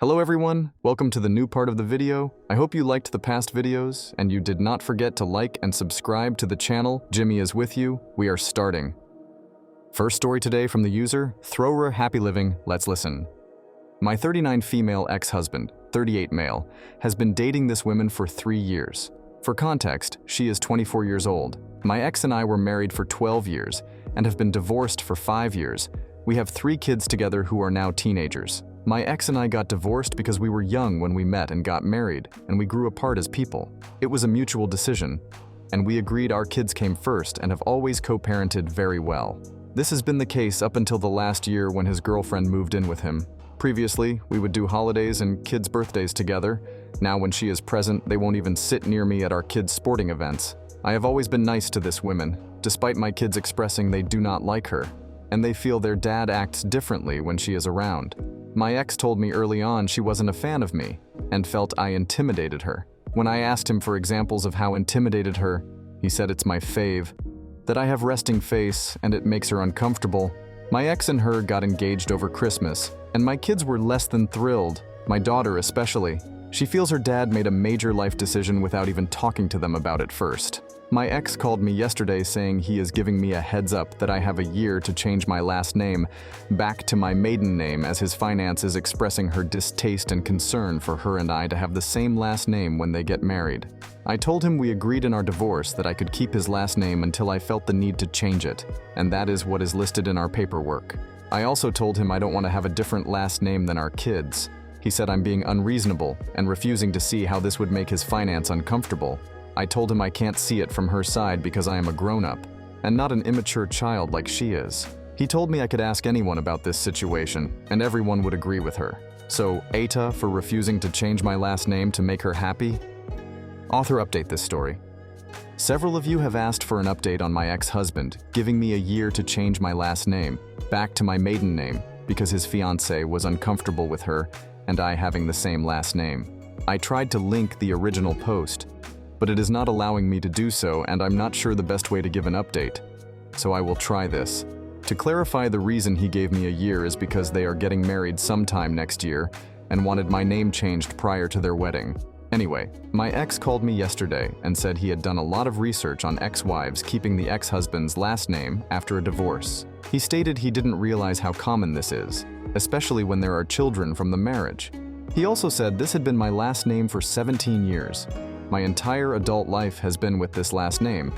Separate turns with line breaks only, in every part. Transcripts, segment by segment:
Hello everyone, welcome to the new part of the video. I hope you liked the past videos and you did not forget to like and subscribe to the channel. Jimmy is with you. We are starting. First story today from the user, Thrower Happy Living. Let's listen. My 39 female ex-husband, 38 male, has been dating this woman for 3 years. For context, she is 24 years old. My ex and I were married for 12 years and have been divorced for 5 years. We have 3 kids together who are now teenagers. My ex and I got divorced because we were young when we met and got married, and we grew apart as people. It was a mutual decision, and we agreed our kids came first and have always co-parented very well. This has been the case up until the last year when his girlfriend moved in with him. Previously, we would do holidays and kids' birthdays together. Now when she is present, they won't even sit near me at our kids' sporting events. I have always been nice to this woman, despite my kids expressing they do not like her, and they feel their dad acts differently when she is around. My ex told me early on she wasn't a fan of me and felt I intimidated her. When I asked him for examples of how intimidated her, he said it's my fave, that I have resting face and it makes her uncomfortable. My ex and her got engaged over Christmas, and my kids were less than thrilled, my daughter especially. She feels her dad made a major life decision without even talking to them about it first. My ex called me yesterday saying he is giving me a heads up that I have a year to change my last name back to my maiden name, as his finance is expressing her distaste and concern for her and I to have the same last name when they get married. I told him we agreed in our divorce that I could keep his last name until I felt the need to change it, and that is what is listed in our paperwork. I also told him I don't want to have a different last name than our kids. He said I'm being unreasonable and refusing to see how this would make his finance uncomfortable. I told him I can't see it from her side because I am a grown-up, and not an immature child like she is. He told me I could ask anyone about this situation, and everyone would agree with her. So, Eta for refusing to change my last name to make her happy? Author update this story. Several of you have asked for an update on my ex-husband, giving me a year to change my last name, back to my maiden name, because his fiancée was uncomfortable with her and I having the same last name. I tried to link the original post, but it is not allowing me to do so, and I'm not sure the best way to give an update. So I will try this. To clarify, the reason he gave me a year is because they are getting married sometime next year and wanted my name changed prior to their wedding. Anyway, my ex called me yesterday and said he had done a lot of research on ex-wives keeping the ex-husband's last name after a divorce. He stated he didn't realize how common this is, especially when there are children from the marriage. He also said this had been my last name for 17 years. My entire adult life has been with this last name,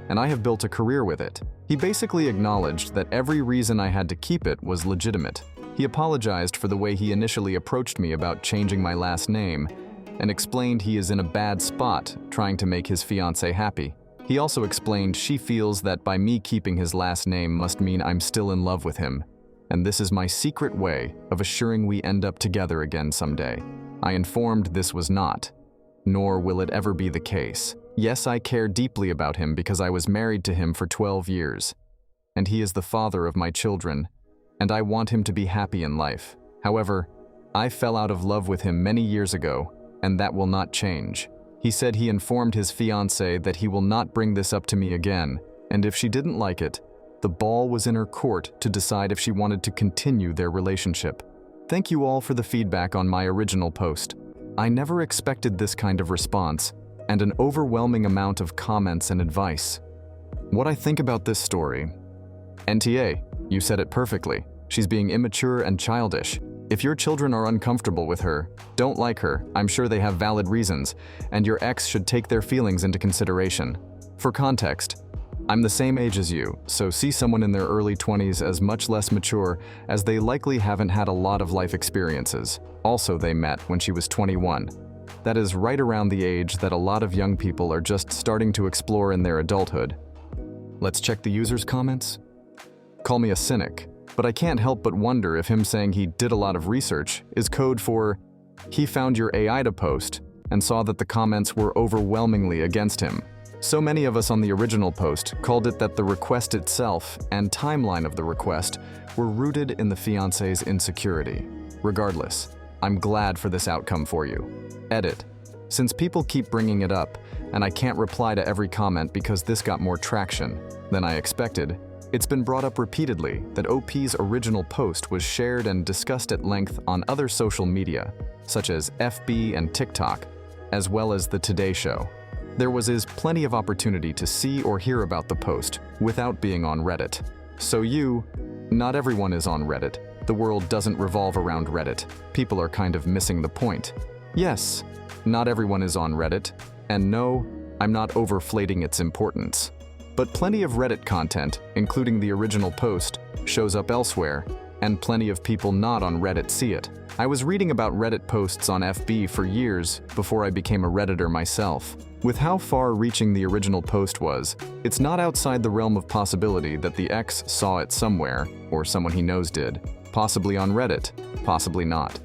and I have built a career with it. He basically acknowledged that every reason I had to keep it was legitimate. He apologized for the way he initially approached me about changing my last name, and explained he is in a bad spot trying to make his fiancée happy. He also explained she feels that by me keeping his last name must mean I'm still in love with him, and this is my secret way of assuring we end up together again someday. I informed this was not, nor will it ever be the case. Yes, I care deeply about him because I was married to him for 12 years, and he is the father of my children, and I want him to be happy in life. However, I fell out of love with him many years ago, and that will not change. He said he informed his fiancée that he will not bring this up to me again, and if she didn't like it, the ball was in her court to decide if she wanted to continue their relationship. Thank you all for the feedback on my original post. I never expected this kind of response, and an overwhelming amount of comments and advice. What I think about this story. NTA, you said it perfectly. She's being immature and childish. If your children are uncomfortable with her, don't like her, I'm sure they have valid reasons, and your ex should take their feelings into consideration. For context, I'm the same age as you, so see someone in their early 20s as much less mature, as they likely haven't had a lot of life experiences. Also, they met when she was 21. That is right around the age that a lot of young people are just starting to explore in their adulthood. Let's check the user's comments. Call me a cynic, but I can't help but wonder if him saying he did a lot of research is code for he found your AI to post and saw that the comments were overwhelmingly against him. So many of us on the original post called it that the request itself and timeline of the request were rooted in the fiancé's insecurity. Regardless, I'm glad for this outcome for you. Edit. Since people keep bringing it up, and I can't reply to every comment because this got more traction than I expected, It's been brought up repeatedly that OP's original post was shared and discussed at length on other social media, such as FB and TikTok, as well as The Today Show. There was plenty of opportunity to see or hear about the post without being on Reddit. So not everyone is on Reddit. The world doesn't revolve around Reddit. People are kind of missing the point. Yes, not everyone is on Reddit, and no, I'm not overflating its importance. But plenty of Reddit content, including the original post, shows up elsewhere, and plenty of people not on Reddit see it. I was reading about Reddit posts on FB for years before I became a Redditor myself. With how far-reaching the original post was, it's not outside the realm of possibility that the ex saw it somewhere, or someone he knows did. Possibly on Reddit, possibly not.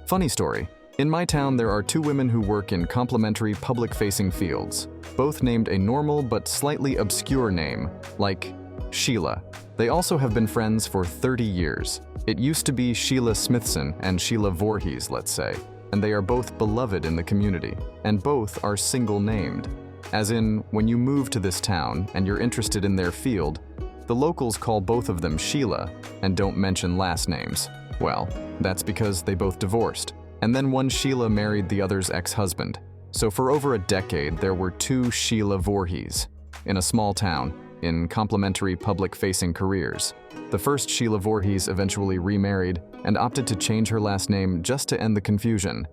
Funny story. In my town, there are two women who work in complementary public-facing fields, both named a normal but slightly obscure name, like Sheila. They also have been friends for 30 years. It used to be Sheila Smithson and Sheila Voorhees, let's say, and they are both beloved in the community, and both are single-named. As in, when you move to this town and you're interested in their field, the locals call both of them Sheila and don't mention last names. Well, that's because they both divorced. And then one Sheila married the other's ex-husband. So for over a decade, there were two Sheila Voorhees in a small town in complementary public-facing careers. The first Sheila Voorhees eventually remarried and opted to change her last name just to end the confusion.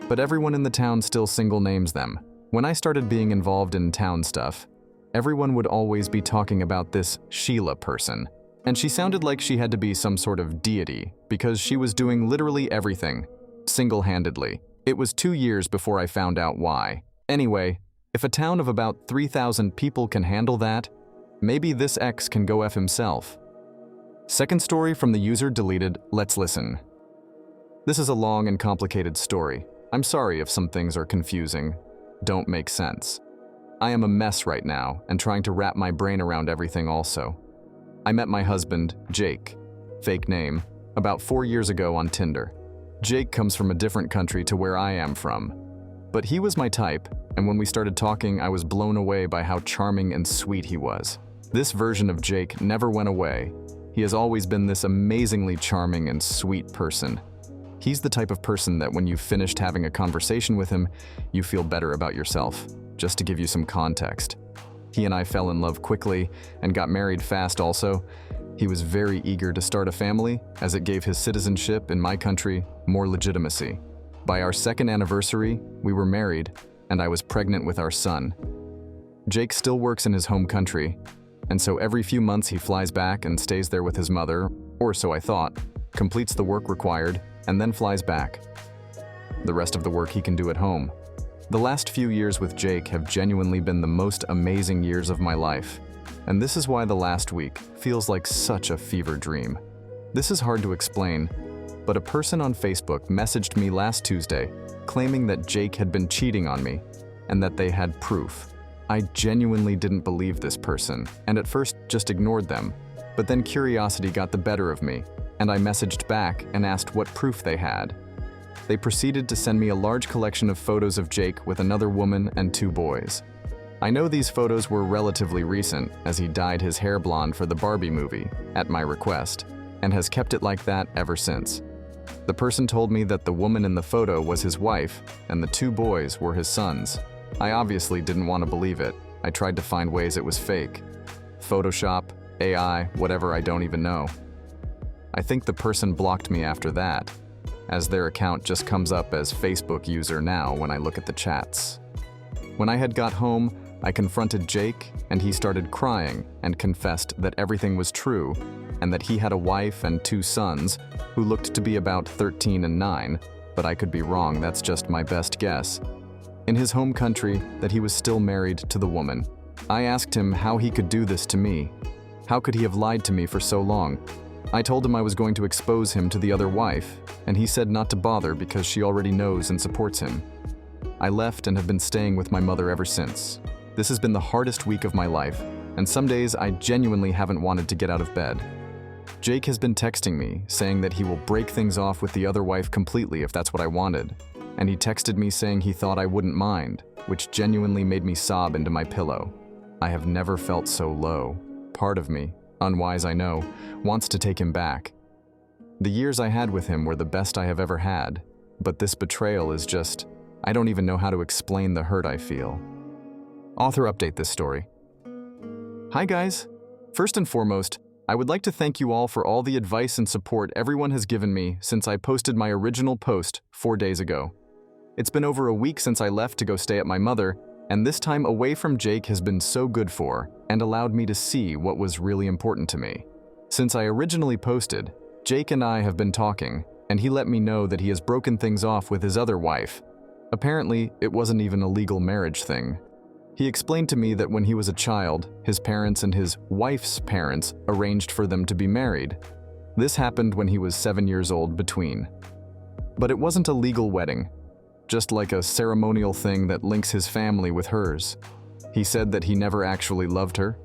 But everyone in the town still single names them. When I started being involved in town stuff, everyone would always be talking about this Sheila person. And she sounded like she had to be some sort of deity because she was doing literally everything, single-handedly. It was 2 years before I found out why. Anyway, if a town of about 3,000 people can handle that, maybe this ex can go F himself. Second story from the user deleted. Let's listen. This is a long and complicated story. I'm sorry if some things are confusing, don't make sense. I am a mess right now and trying to wrap my brain around everything also. I met my husband, Jake, fake name, about 4 years ago on Tinder. Jake comes from a different country to where I am from. But he was my type, and when we started talking, I was blown away by how charming and sweet he was. This version of Jake never went away. He has always been this amazingly charming and sweet person. He's the type of person that when you've finished having a conversation with him, you feel better about yourself. Just to give you some context. He and I fell in love quickly and got married fast also. He was very eager to start a family, as it gave his citizenship in my country more legitimacy. By our second anniversary, we were married, and I was pregnant with our son. Jake still works in his home country, and so every few months he flies back and stays there with his mother, or so I thought, completes the work required, and then flies back. The rest of the work he can do at home. The last few years with Jake have genuinely been the most amazing years of my life. And this is why the last week feels like such a fever dream. This is hard to explain, but a person on Facebook messaged me last Tuesday claiming that Jake had been cheating on me and that they had proof. I genuinely didn't believe this person and at first just ignored them, but then curiosity got the better of me and I messaged back and asked what proof they had. They proceeded to send me a large collection of photos of Jake with another woman and 2 boys. I know these photos were relatively recent, as he dyed his hair blonde for the Barbie movie, at my request, and has kept it like that ever since. The person told me that the woman in the photo was his wife, and the 2 boys were his sons. I obviously didn't want to believe it. I tried to find ways it was fake. Photoshop, AI, whatever, I don't even know. I think the person blocked me after that, as their account just comes up as Facebook user now when I look at the chats. When I had got home, I confronted Jake, and he started crying and confessed that everything was true and that he had a wife and 2 sons who looked to be about 13 and 9, but I could be wrong, that's just my best guess. In his home country, that he was still married to the woman. I asked him how he could do this to me. How could he have lied to me for so long? I told him I was going to expose him to the other wife, and he said not to bother because she already knows and supports him. I left and have been staying with my mother ever since. This has been the hardest week of my life, and some days I genuinely haven't wanted to get out of bed. Jake has been texting me, saying that he will break things off with the other wife completely if that's what I wanted, and he texted me saying he thought I wouldn't mind, which genuinely made me sob into my pillow. I have never felt so low. Part of me, Unwise, I know, wants to take him back. The years I had with him were the best I have ever had, but this betrayal is just, I don't even know how to explain the hurt I feel. Author update this story. Hi guys! First and foremost, I would like to thank you all for all the advice and support everyone has given me since I posted my original post 4 days ago. It's been over a week since I left to go stay at my mother, and this time away from Jake has been so good for and allowed me to see what was really important to me. Since I originally posted, Jake and I have been talking, and he let me know that he has broken things off with his other wife. Apparently, it wasn't even a legal marriage thing. He explained to me that when he was a child, his parents and his wife's parents arranged for them to be married. This happened when he was 7 years old between. But it wasn't a legal wedding, just like a ceremonial thing that links his family with hers. He said that he never actually loved her,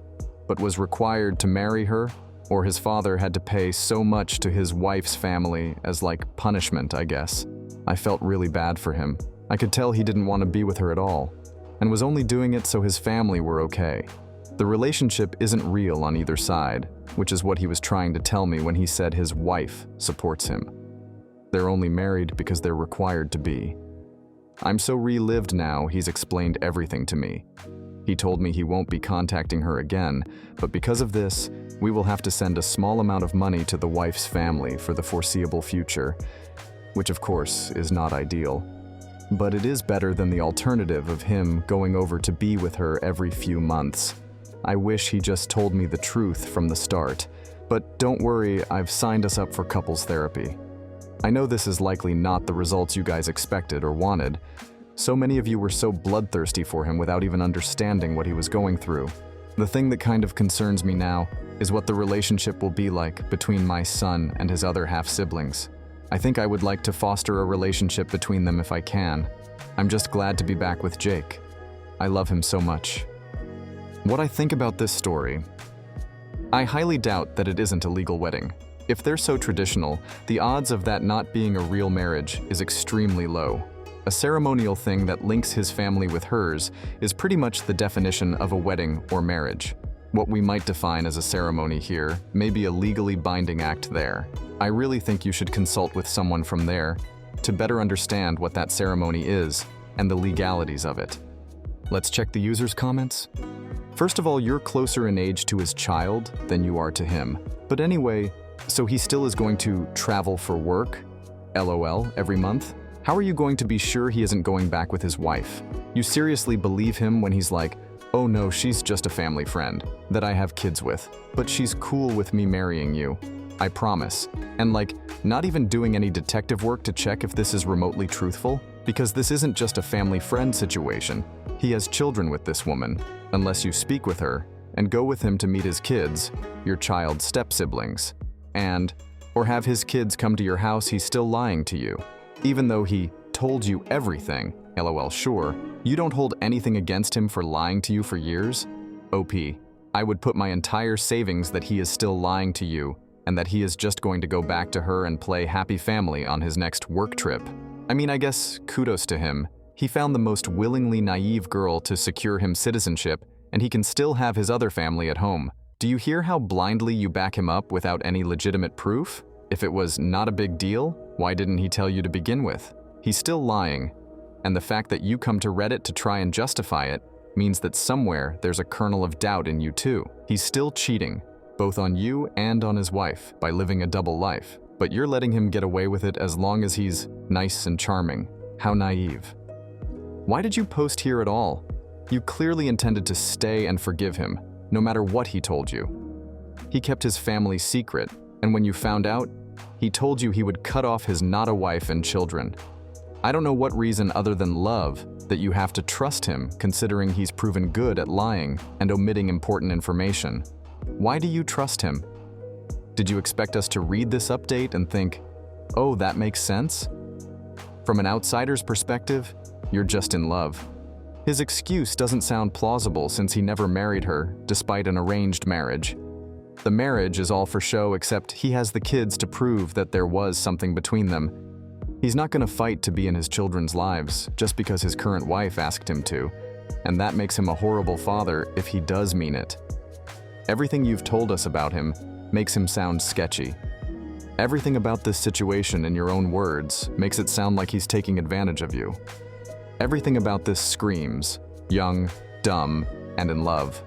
but was required to marry her, or his father had to pay so much to his wife's family as like punishment, I guess. I felt really bad for him. I could tell he didn't want to be with her at all, and was only doing it so his family were okay. The relationship isn't real on either side, which is what he was trying to tell me when he said his wife supports him. They're only married because they're required to be. I'm so relived now, he's explained everything to me. He told me he won't be contacting her again, but because of this, we will have to send a small amount of money to the wife's family for the foreseeable future, which of course is not ideal. But it is better than the alternative of him going over to be with her every few months. I wish he just told me the truth from the start. But don't worry, I've signed us up for couples therapy. I know this is likely not the results you guys expected or wanted. So many of you were so bloodthirsty for him without even understanding what he was going through. The thing that kind of concerns me now is what the relationship will be like between my son and his other half-siblings. I think I would like to foster a relationship between them if I can. I'm just glad to be back with Jake. I love him so much. What I think about this story, I highly doubt that it isn't a legal wedding. If they're so traditional, the odds of that not being a real marriage is extremely low. A ceremonial thing that links his family with hers is pretty much the definition of a wedding or marriage. What we might define as a ceremony here may be a legally binding act there. I really think you should consult with someone from there to better understand what that ceremony is and the legalities of it. Let's check the user's comments. First of all, you're closer in age to his child than you are to him. But anyway, so he still is going to travel for work? LOL, every month? How are you going to be sure he isn't going back with his wife? You seriously believe him when he's like, oh no, she's just a family friend that I have kids with, but she's cool with me marrying you. I promise. And like, not even doing any detective work to check if this is remotely truthful? Because this isn't just a family friend situation. He has children with this woman, unless you speak with her and go with him to meet his kids, your child's step-siblings. Or have his kids come to your house, he's still lying to you. Even though he told you everything, LOL sure, you don't hold anything against him for lying to you for years? OP, I would put my entire savings that he is still lying to you and that he is just going to go back to her and play happy family on his next work trip. I mean, I guess kudos to him. He found the most willingly naive girl to secure him citizenship, and he can still have his other family at home. Do you hear how blindly you back him up without any legitimate proof? If it was not a big deal, why didn't he tell you to begin with? He's still lying, and the fact that you come to Reddit to try and justify it means that somewhere there's a kernel of doubt in you too. He's still cheating, both on you and on his wife, by living a double life. But you're letting him get away with it as long as he's nice and charming. How naive. Why did you post here at all? You clearly intended to stay and forgive him, no matter what he told you. He kept his family secret, and when you found out, he told you he would cut off his not-a-wife and children. I don't know what reason other than love that you have to trust him, considering he's proven good at lying and omitting important information. Why do you trust him? Did you expect us to read this update and think, oh, that makes sense? From an outsider's perspective, you're just in love. His excuse doesn't sound plausible since he never married her, despite an arranged marriage. The marriage is all for show, except he has the kids to prove that there was something between them. He's not going to fight to be in his children's lives just because his current wife asked him to, and that makes him a horrible father if he does mean it. Everything you've told us about him makes him sound sketchy. Everything about this situation in your own words makes it sound like he's taking advantage of you. Everything about this screams young, dumb, and in love.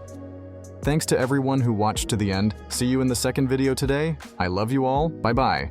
Thanks to everyone who watched to the end. See you in the second video today. I love you all. Bye-bye.